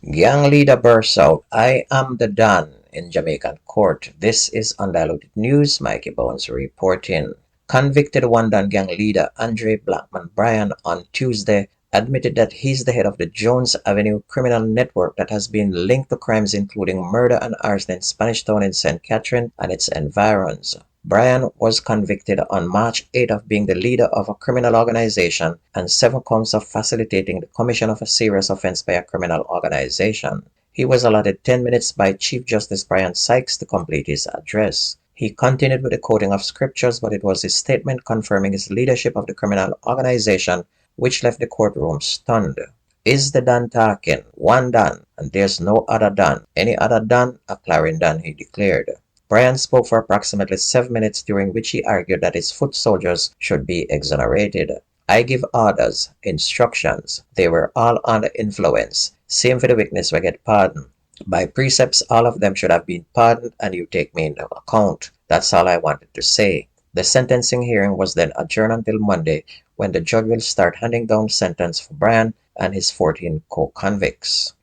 Gang leader bursts out, "I am the Don" in Jamaican court. This is Undiluted News. Mikey Bones reporting. Convicted Wandan gang leader Andre Blackman Bryan on Tuesday admitted that he's the head of the Jones Avenue criminal network that has been linked to crimes including murder and arson in Spanish Town in St. Catherine and its environs. Bryan was convicted on March 8 of being the leader of a criminal organization and 7 counts of facilitating the commission of a serious offense by a criminal organization. He was allotted 10 minutes by Chief Justice Brian Sykes to complete his address. He continued with the quoting of scriptures, but it was his statement confirming his leadership of the criminal organization which left the courtroom stunned. "Is the Don talking? One Don, and there's no other Don. Any other Don? A Clarendon," he declared. Bryan spoke for approximately 7 minutes, during which he argued that his foot soldiers should be exonerated. "I give orders, instructions. They were all under influence. Same for the witness we get pardoned. By precepts, all of them should have been pardoned, and you take me into account. That's all I wanted to say." The sentencing hearing was then adjourned until Monday, when the judge will start handing down sentence for Bryan and his 14 co-convicts.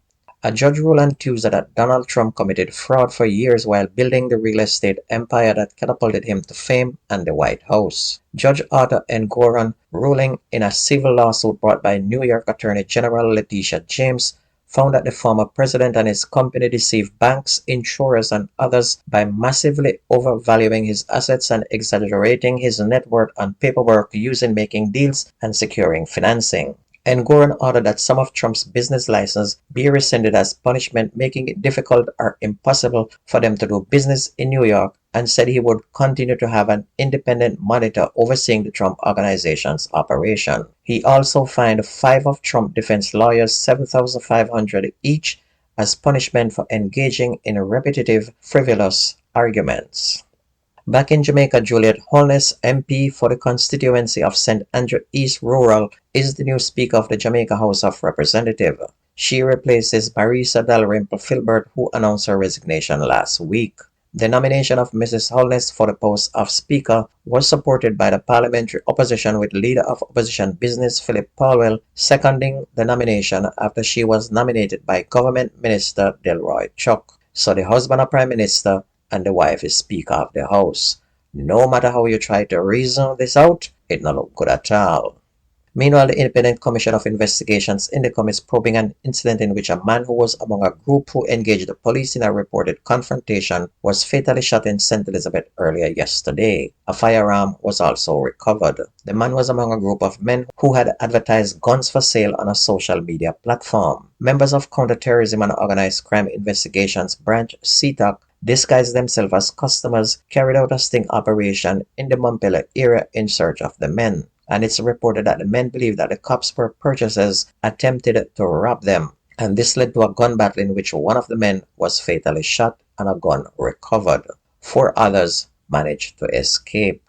A judge ruled on Tuesday that Donald Trump committed fraud for years while building the real estate empire that catapulted him to fame and the White House. Judge Arthur N. Goron, ruling in a civil lawsuit brought by New York Attorney General Letitia James, found that the former president and his company deceived banks, insurers, and others by massively overvaluing his assets and exaggerating his net worth on paperwork used in making deals and securing financing. And Goron ordered that some of Trump's business licenses be rescinded as punishment, making it difficult or impossible for them to do business in New York, and said he would continue to have an independent monitor overseeing the Trump organization's operation. He also fined 5 of Trump defense lawyers $7,500 each as punishment for engaging in repetitive, frivolous arguments. Back in Jamaica, Juliet Holness, MP for the constituency of St. Andrew East Rural, is the new Speaker of the Jamaica House of Representatives. She replaces Marisa Dalrymple Filbert, who announced her resignation last week. The nomination of Mrs. Holness for the post of Speaker was supported by the parliamentary opposition, with Leader of Opposition Business Philip Powell seconding the nomination after she was nominated by Government Minister Delroy Chuck. So the husband of Prime Minister and the wife is Speaker of the House. No matter how you try to reason this out, it not look good at all. Meanwhile, the Independent Commission of Investigations INDECOM is probing an incident in which a man who was among a group who engaged the police in a reported confrontation was fatally shot in St. Elizabeth earlier yesterday. A firearm was also recovered. The man was among a group of men who had advertised guns for sale on a social media platform. Members of Counterterrorism and Organized Crime Investigations Branch CTOC disguised themselves as customers, carried out a sting operation in the Montpellier area in search of the men. And it's reported that the men believed that the cops were purchasers attempted to rob them. And this led to a gun battle in which one of the men was fatally shot and a gun recovered. 4 others managed to escape.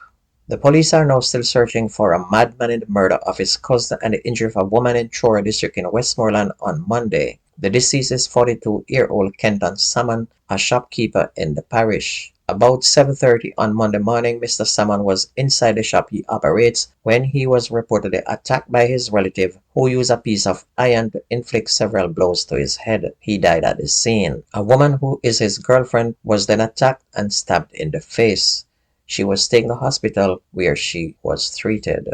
The police are now still searching for a madman in the murder of his cousin and the injury of a woman in Chora district in Westmoreland on Monday. The deceased is 42-year-old Kenton Salmon, a shopkeeper in the parish. About 7:30 on Monday morning, Mr. Salmon was inside the shop he operates when he was reportedly attacked by his relative, who used a piece of iron to inflict several blows to his head. He died at the scene. A woman who is his girlfriend was then attacked and stabbed in the face. She was taken to hospital where she was treated.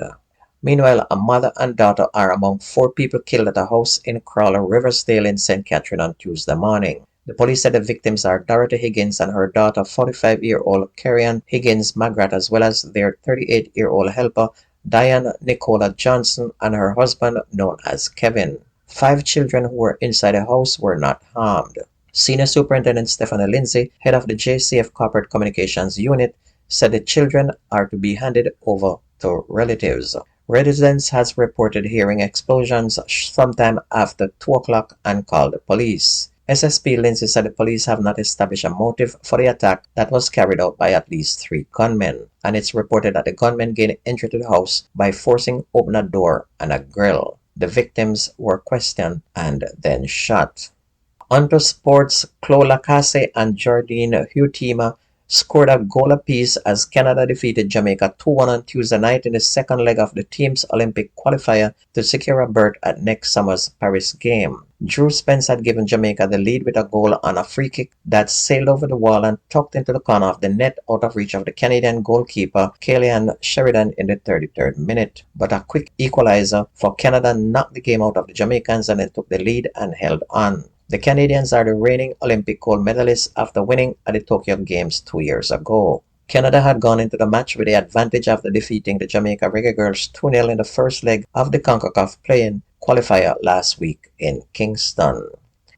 Meanwhile, a mother and daughter are among 4 people killed at a house in Crawler Riversdale in St. Catherine on Tuesday morning. The police said the victims are Dorothy Higgins and her daughter, 45-year-old Carrion Higgins Magrat, as well as their 38-year-old helper, Diane Nicola Johnson, and her husband, known as Kevin. 5 children who were inside the house were not harmed. Senior Superintendent Stephanie Lindsay, head of the JCF Corporate Communications Unit, said the children are to be handed over to relatives. Residents has reported hearing explosions sometime after 2 o'clock and called the police. SSP Lindsay said the police have not established a motive for the attack that was carried out by at least 3 gunmen, and it's reported that the gunmen gained entry to the house by forcing open a door and a grill. The victims were questioned and then shot. Onto sports, Chloe Lacasse and Jardine Hutima scored a goal apiece as Canada defeated Jamaica 2-1 on Tuesday night in the second leg of the team's Olympic qualifier to secure a berth at next summer's Paris game. Drew Spence had given Jamaica the lead with a goal on a free kick that sailed over the wall and tucked into the corner of the net out of reach of the Canadian goalkeeper Caelan Sheridan in the 33rd minute. But a quick equalizer for Canada knocked the game out of the Jamaicans and then took the lead and held on. The Canadians are the reigning Olympic gold medalists after winning at the Tokyo Games 2 years ago. Canada had gone into the match with the advantage after defeating the Jamaica Reggae Girls 2-0 in the first leg of the CONCACAF play-in qualifier last week in Kingston.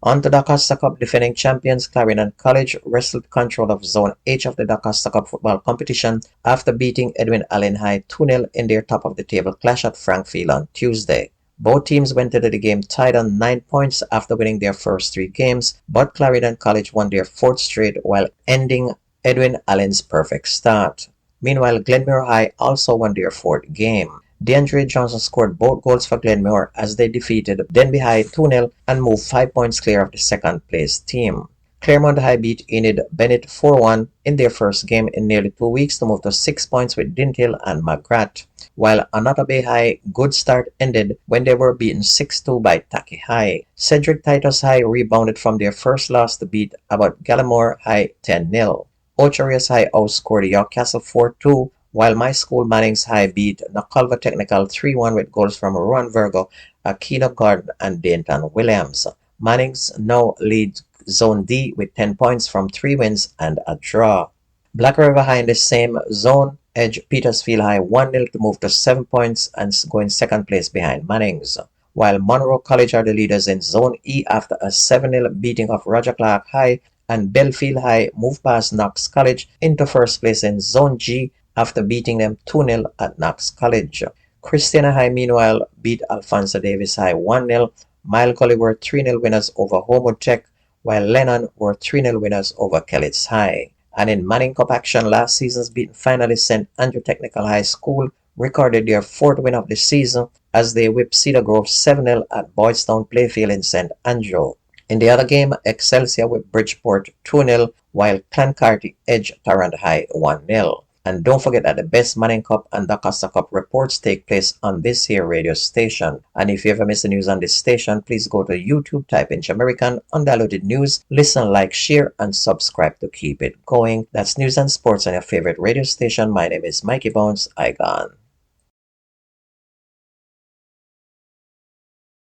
On to the Costa Cup, defending champions Clarendon College wrestled control of Zone H of the Costa Cup football competition after beating Edwin Allen High 2-0 in their top-of-the-table clash at Frankfield on Tuesday. Both teams went into the game tied on 9 points after winning their first 3 games, but Clarendon College won their 4th straight while ending Edwin Allen's perfect start. Meanwhile, Glenmore High also won their 4th game. DeAndre Johnson scored both goals for Glenmore as they defeated Denby High 2-0 and moved 5 points clear of the second-place team. Claremont High beat Enid Bennett 4-1 in their first game in nearly 2 weeks to move to 6 points with Dintill and McGrath, while Anota Bay High good start ended when they were beaten 6-2 by Taki High. Cedric Titus High rebounded from their first loss to beat Abbott Gallimore High 10-0. Ocho Rios High outscored York Castle 4-2, while My School Mannings High beat Nakalva Technical 3-1 with goals from Ruan Virgo, Aquino Gordon, and Dayton Williams. Mannings now leads Zone D with 10 points from 3 wins and a draw. Black River High in the same zone edged Petersfield High 1-0 to move to 7 points and go in second place behind Mannings, while Monroe College are the leaders in Zone E after a 7-0 beating of Roger Clark High, and Belfield High moved past Knox College into first place in Zone G after beating them 2-0 at Knox College. Christiana High meanwhile beat Alfonso Davis High 1-0. Mile Gully were 3-0 winners over Homewood Tech, while Lennon were 3-0 winners over Kellets High. And in Manning Cup action, last season's beaten finalist St. Andrew Technical High School recorded their 4th win of the season as they whipped Cedar Grove 7-0 at Boydstown Playfield in St. Andrew. In the other game, Excelsior whipped Bridgeport 2-0, while Clancarty edged Tarrant High 1-0. And don't forget that the best Manning Cup and the Costa Cup reports take place on this here radio station. And if you ever miss the news on this station, please go to YouTube, type in Jamaican Undiluted News, listen, like, share, and subscribe to keep it going. That's news and sports on your favorite radio station. My name is Mikey Bones. I gone.